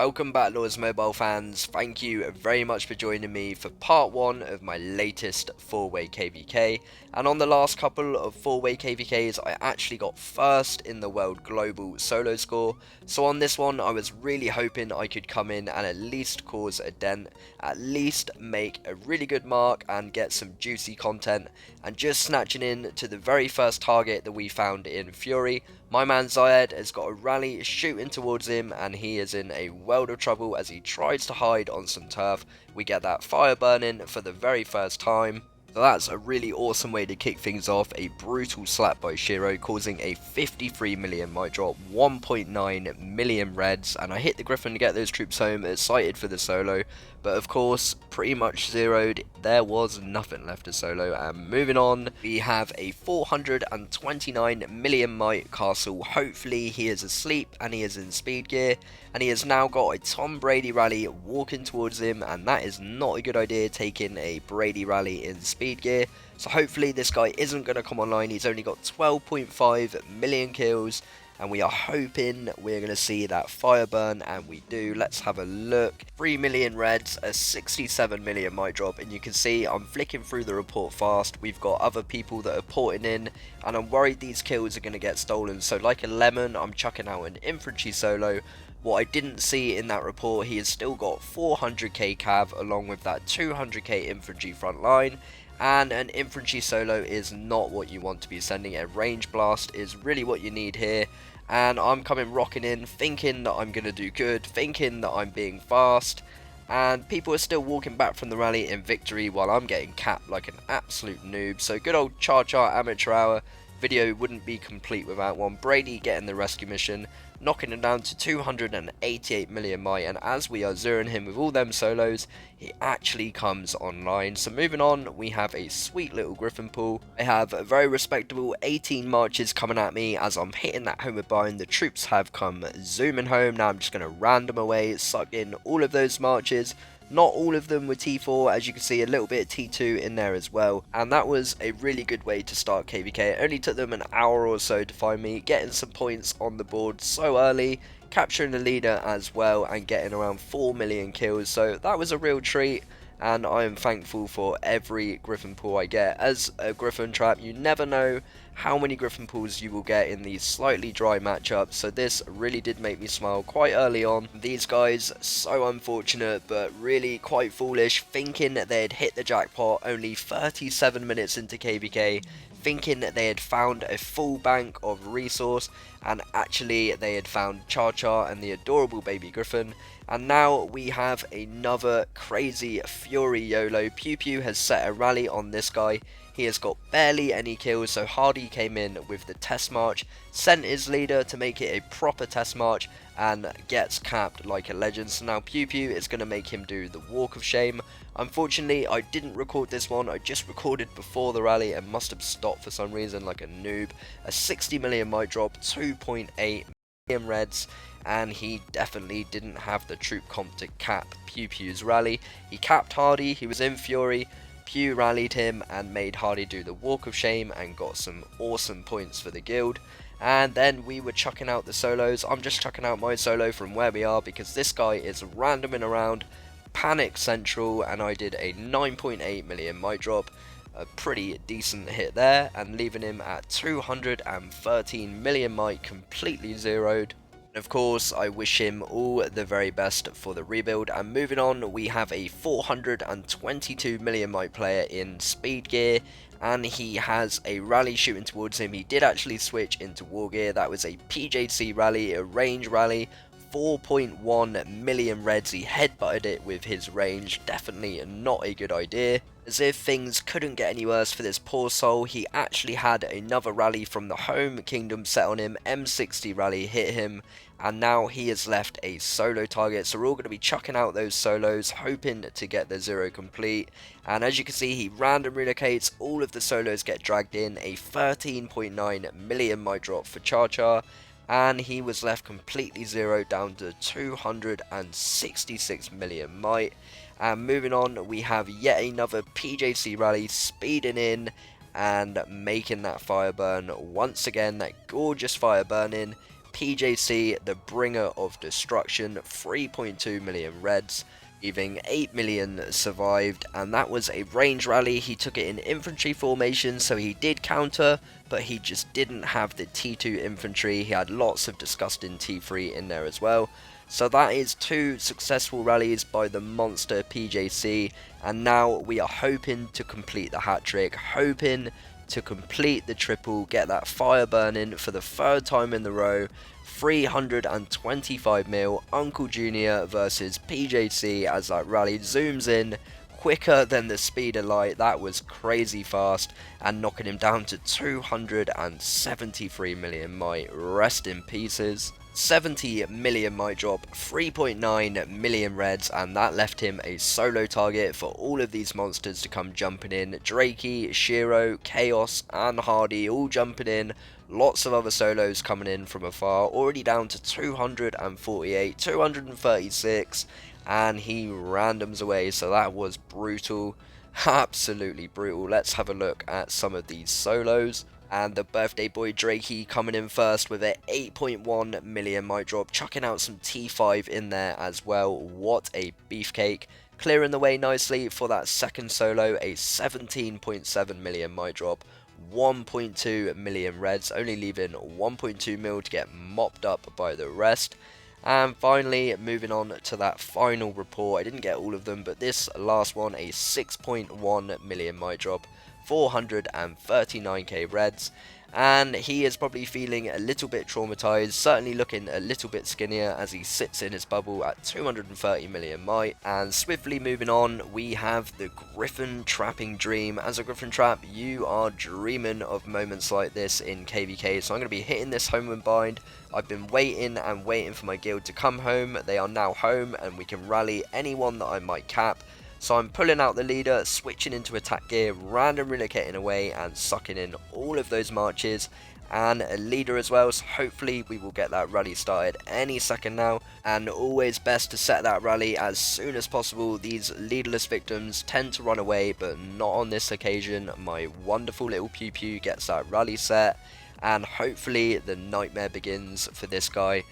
Welcome back, Lords Mobile fans. Thank you very much for joining me for part 1 of my latest 4-way KvK. And on the last couple of 4-way KvKs, I actually got first in the world global solo score. So on this one, I was really hoping I could come in and at least cause a dent, at least make a really good mark and get some juicy content. And just snatching in to the very first target that we found in Fury, my man Zayed has got a rally shooting towards him and he is in a world of trouble as he tries to hide on some turf. We get that fire burning for the very first time. So that's a really awesome way to kick things off. A brutal slap by Shiro causing a 53 million might drop, 1.9 million reds, and I hit the Griffin to get those troops home, excited for the solo, but of course pretty much zeroed. There was nothing left to solo. And moving on, we have a 429 million might castle. Hopefully he is asleep and he is in speed gear, and he has now got a Tom Brady rally walking towards him, and that is not a good idea, taking a Brady rally in speed gear. So hopefully this guy isn't going to come online. He's only got 12.5 million kills, and we are hoping we're going to see that fire burn, and we do. Let's have a look. 3 million reds, a 67 million might drop, and you can see I'm flicking through the report fast. We've got other people that are porting in, and I'm worried these kills are going to get stolen. So like a lemon, I'm chucking out an infantry solo. What I didn't see in that report, he has still got 400k cav along with that 200k infantry front line. And an infantry solo is not what you want to be sending. A range blast is really what you need here. And I'm coming rocking in, thinking that I'm going to do good, thinking that I'm being fast. And people are still walking back from the rally in victory while I'm getting capped like an absolute noob. So good old ChaCha amateur hour. Video wouldn't be complete without one. Brady getting the rescue mission, knocking him down to 288 million might, and as we are zeroing him with all them solos, he actually comes online. So moving on, we have a sweet little Griffin pool. I have a very respectable 18 marches coming at me as I'm hitting that homeward bind. The troops have come zooming home. Now I'm just going to random away, suck in all of those marches. Not all of them were T4, as you can see a little bit of T2 in there as well, and that was a really good way to start KvK. It only took them an hour or so to find me, getting some points on the board so early, capturing the leader as well, and getting around 4 million kills, so that was a real treat. And I am thankful for every Griffin pool I get. As a Griffin trap, you never know how many Griffin pools you will get in these slightly dry matchups, so this really did make me smile quite early on. These guys, so unfortunate, but really quite foolish, thinking that they had hit the jackpot only 37 minutes into KvK, thinking that they had found a full bank of resource, and actually they had found ChaCha and the adorable baby Griffin. And now we have another crazy Fury YOLO. Pew Pew has set a rally on this guy. He has got barely any kills, so Hardy came in with the test march, sent his leader to make it a proper test march, and gets capped like a legend. So now Pew Pew is going to make him do the walk of shame. Unfortunately, I didn't record this one. I just recorded before the rally and must have stopped for some reason like a noob. A 60 million might drop, 2.8 million reds, and he definitely didn't have the troop comp to cap Pew Pew's rally. He capped Hardy, he was in Fury, Pew rallied him and made Hardy do the walk of shame and got some awesome points for the guild. And then we were chucking out the solos. I'm just chucking out my solo from where we are because this guy is randoming around, panic central, and I did a 9.8 million might drop. A pretty decent hit there, and leaving him at 213 million might completely zeroed. Of course, I wish him all the very best for the rebuild. And moving on, we have a 422 million might player in speed gear, and he has a rally shooting towards him. He did actually switch into war gear. That was a PJC rally, a range rally. 4.1 million reds. He headbutted it with his range. Definitely not a good idea. As if things couldn't get any worse for this poor soul, he actually had another rally from the home kingdom set on him. M60 rally hit him, and now he has left a solo target. So we're all going to be chucking out those solos, hoping to get the zero complete. And as you can see, he random relocates. All of the solos get dragged in. A 13.9 million might drop for ChaCha, and he was left completely zeroed down to 266 million might. And moving on, we have yet another PJC rally speeding in and making that fire burn once again, that gorgeous fire burning. PJC, the bringer of destruction, 3.2 million reds, leaving 8 million survived, and that was a range rally. He took it in infantry formation, so he did counter, but he just didn't have the T2 infantry. He had lots of disgusting T3 in there as well. So that is 2 successful rallies by the monster PJC, and now we are hoping to complete the hat trick, hoping to complete the triple, get that fire burning for the 3rd time in the row. 325 mil, Uncle Junior versus PJC as that rally zooms in quicker than the speed of light. That was crazy fast, and knocking him down to 273 million might. Rest in pieces. 70 million might drop, 3.9 million reds, and that left him a solo target for all of these monsters to come jumping in. Drakey, Shiro, Chaos, and Hardy all jumping in. Lots of other solos coming in from afar, already down to 248, 236, and he randoms away, so that was brutal, absolutely brutal. Let's have a look at some of these solos. And the birthday boy Drakey coming in first with a 8.1 million might drop, chucking out some T5 in there as well. What a beefcake. Clearing the way nicely for that second solo, a 17.7 million might drop, 1.2 million reds, only leaving 1.2 mil to get mopped up by the rest. And finally, moving on to that final report, I didn't get all of them, but this last one, a 6.1 million might drop, 439k reds, and he is probably feeling a little bit traumatized, certainly looking a little bit skinnier as he sits in his bubble at 230 million might. And swiftly moving on, we have the Griffin trapping dream. As a Griffin trap, you are dreaming of moments like this in KvK, so I'm going to be hitting this home and bind. I've been waiting and waiting for my guild to come home. They are now home, and we can rally anyone that I might cap. So I'm pulling out the leader, switching into attack gear, random relocating away, and sucking in all of those marches, and a leader as well, so hopefully we will get that rally started any second now. And always best to set that rally as soon as possible. These leaderless victims tend to run away, but not on this occasion. My wonderful little Pew Pew gets that rally set, and hopefully the nightmare begins for this guy.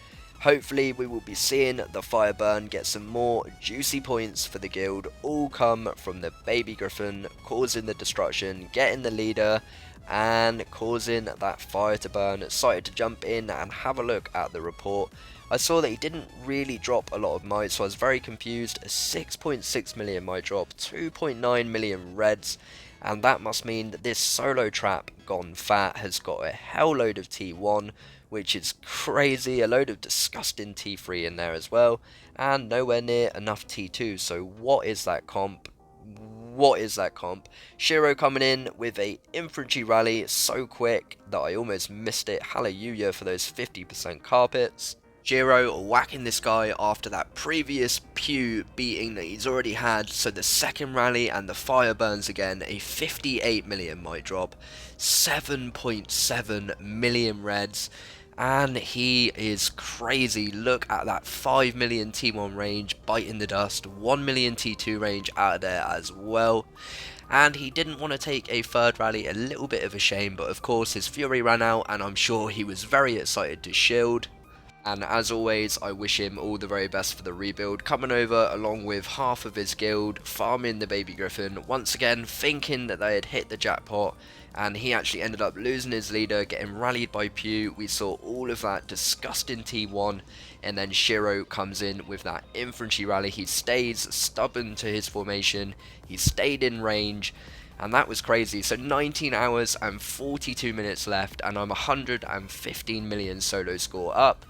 Hopefully we will be seeing the fire burn, get some more juicy points for the guild, all come from the baby Griffin, causing the destruction, getting the leader, and causing that fire to burn. Excited to jump in and have a look at the report. I saw that he didn't really drop a lot of might, so I was very confused. A 6.6 million might drop, 2.9 million reds, and that must mean that this solo trap gone fat has got a hell load of T1, which is crazy, a load of disgusting T3 in there as well, and nowhere near enough T2, so what is that comp? What is that comp? Shiro coming in with a infantry rally so quick that I almost missed it. Hallelujah for those 50% carpets. Shiro whacking this guy after that previous Pew beating that he's already had, so the second rally and the fire burns again, a 58 million might drop, 7.7 million reds, and he is crazy. Look at that 5 million T1 range biting the dust, 1 million T2 range out of there as well. And he didn't want to take a third rally, a little bit of a shame, but of course his fury ran out, and I'm sure he was very excited to shield. And as always, I wish him all the very best for the rebuild, coming over along with half of his guild, farming the baby Griffin, once again thinking that they had hit the jackpot, and he actually ended up losing his leader, getting rallied by Pew. We saw all of that disgusting T1, and then Shiro comes in with that infantry rally. He stays stubborn to his formation, he stayed in range, and that was crazy. So 19 hours and 42 minutes left, and I'm 115 million solo score up.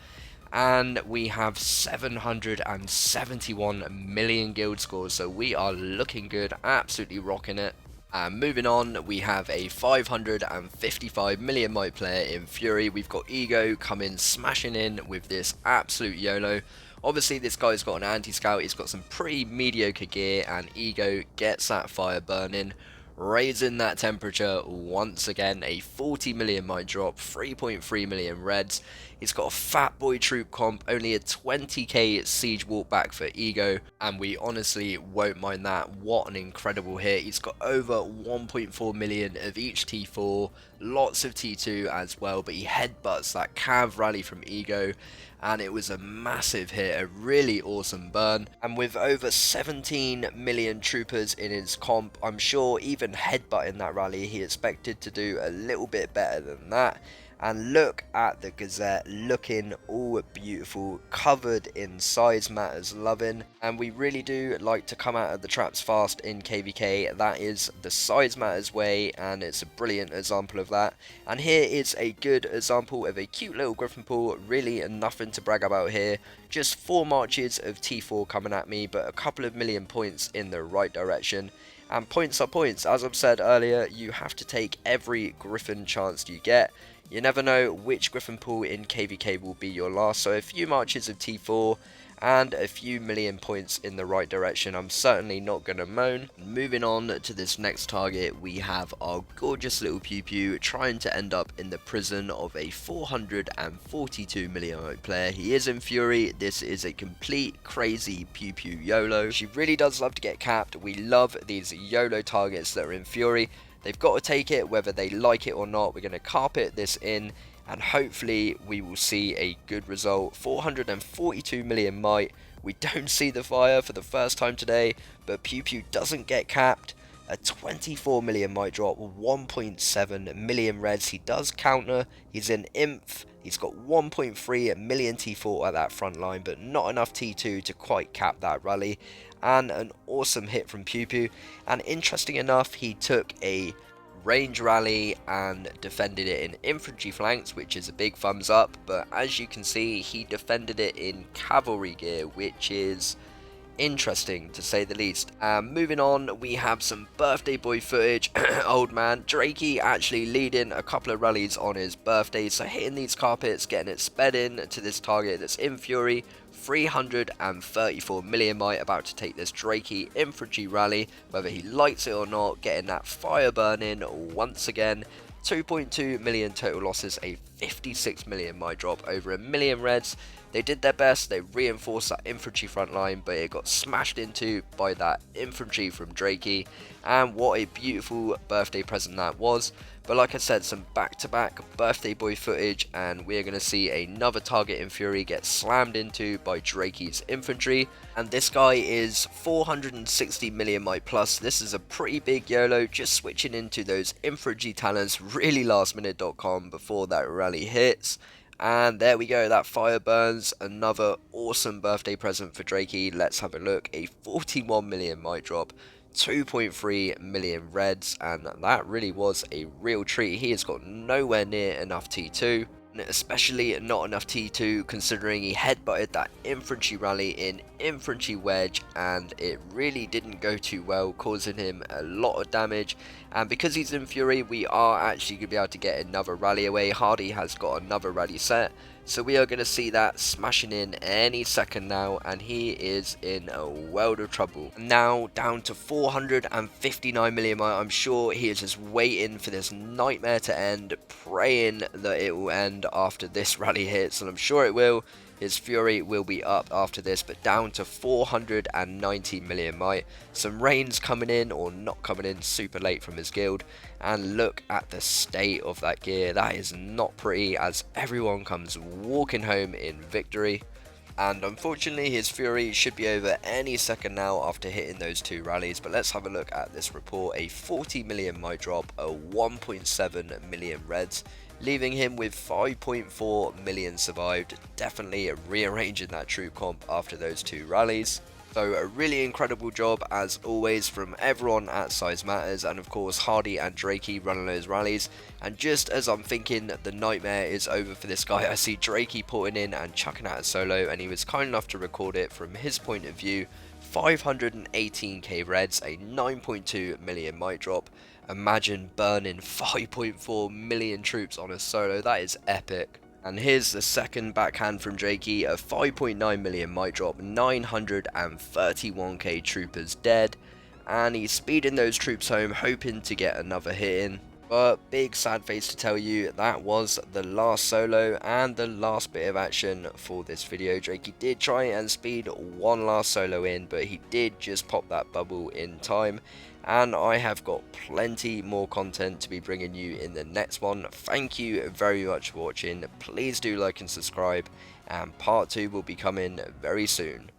And we have 771 million guild scores, so we are looking good, absolutely rocking it. And moving on, we have a 555 million might player in Fury. We've got Ego coming smashing in with this absolute YOLO. Obviously this guy's got an anti-scout, he's got some pretty mediocre gear, and Ego gets that fire burning, raising that temperature once again. A 40 million might drop, 3.3 million reds. He's got a fat boy troop comp, only a 20k siege walk back for Ego, and we honestly won't mind that. What an incredible hit. He's got over 1.4 million of each T4, lots of T2 as well, but he headbutts that cav rally from Ego, and it was a massive hit, a really awesome burn. And with over 17 million troopers in his comp, I'm sure even headbutting that rally, he expected to do a little bit better than that. And look at the Gazette, looking all beautiful, covered in SizeMatters loving. And we really do like to come out of the traps fast in KvK. That is the SizeMatters way, and it's a brilliant example of that. And here is a good example of a cute little Griffin pool, really nothing to brag about here. Just 4 marches of T4 coming at me, but a couple of million points in the right direction. And points are points. As I've said earlier, you have to take every Griffin chance you get. You never know which Griffin pool in KvK will be your last, so a few marches of T4 and a few million points in the right direction, I'm certainly not going to moan. Moving on to this next target, we have our gorgeous little Pew Pew trying to end up in the prison of a 442 million player. He is in Fury. This is a complete crazy Pew Pew YOLO. She really does love to get capped. We love these YOLO targets that are in Fury. They've got to take it whether they like it or not. We're going to carpet this in, and hopefully we will see a good result. 442 million might. We don't see the fire for the first time today, but Pew Pew doesn't get capped. A 24 million might drop, 1.7 million reds. He does counter. He's in Inf. He's got 1.3 million T4 at that front line, but not enough T2 to quite cap that rally. And an awesome hit from Pew Pew. And interesting enough, he took a range rally and defended it in infantry flanks, which is a big thumbs up. But as you can see, he defended it in cavalry gear, which is interesting to say the least. Moving on, we have some birthday boy footage. Old man Drakey actually leading a couple of rallies on his birthday, so hitting these carpets, getting it sped in to this target that's in Fury. 334 million might, about to take this Drakey infantry rally, whether he likes it or not, getting that fire burning once again. 2.2 million total losses, a 56 million might drop, over a million reds. They did their best, they reinforced that infantry front line, but it got smashed into by that infantry from Drakey, and what a beautiful birthday present that was. But like I said, some back-to-back birthday boy footage, and we're going to see another target in Fury get slammed into by Drakey's infantry, and this guy is 460 million might plus. This is a pretty big YOLO, just switching into those infantry talents really lastminute.com before that rally hits. And there we go, that fire burns. Another awesome birthday present for Drakey. Let's have a look. A 41 million might drop, 2.3 million reds, and that really was a real treat. He has got nowhere near enough T2, especially not enough T2 considering he headbutted that infantry rally in infantry wedge, and it really didn't go too well, causing him a lot of damage. And because he's in Fury, we are actually going to be able to get another rally away. Hardy has got another rally set, so we are going to see that smashing in any second now, and he is in a world of trouble. Now down to 459 million. I'm sure he is just waiting for this nightmare to end, praying that it will end after this rally hits, and I'm sure it will. His Fury will be up after this, but down to 490 million might. Some rains coming in, or not coming in, super late from his guild. And look at the state of that gear. That is not pretty, as everyone comes walking home in victory. And unfortunately, his Fury should be over any second now after hitting those 2 rallies. But let's have a look at this report. A 40 million might drop, a 1.7 million reds, leaving him with 5.4 million survived. Definitely rearranging that troop comp after those 2 rallies. So a really incredible job as always from everyone at SizeMatters, and of course Hardy and Drakey running those rallies. And just as I'm thinking the nightmare is over for this guy, I see Drakey putting in and chucking out a solo, and he was kind enough to record it from his point of view. 518k reds, a 9.2 million might drop. Imagine burning 5.4 million troops on a solo, that is epic. And here's the second backhand from Drakey, a 5.9 million might drop, 931k troopers dead, and he's speeding those troops home, hoping to get another hit in. But big sad face to tell you, that was the last solo and the last bit of action for this video. Drakey did try and speed one last solo in, but he did just pop that bubble in time. and I have got plenty more content to be bringing you in the next one. Thank you very much for watching. Please do like and subscribe, and part 2 will be coming very soon.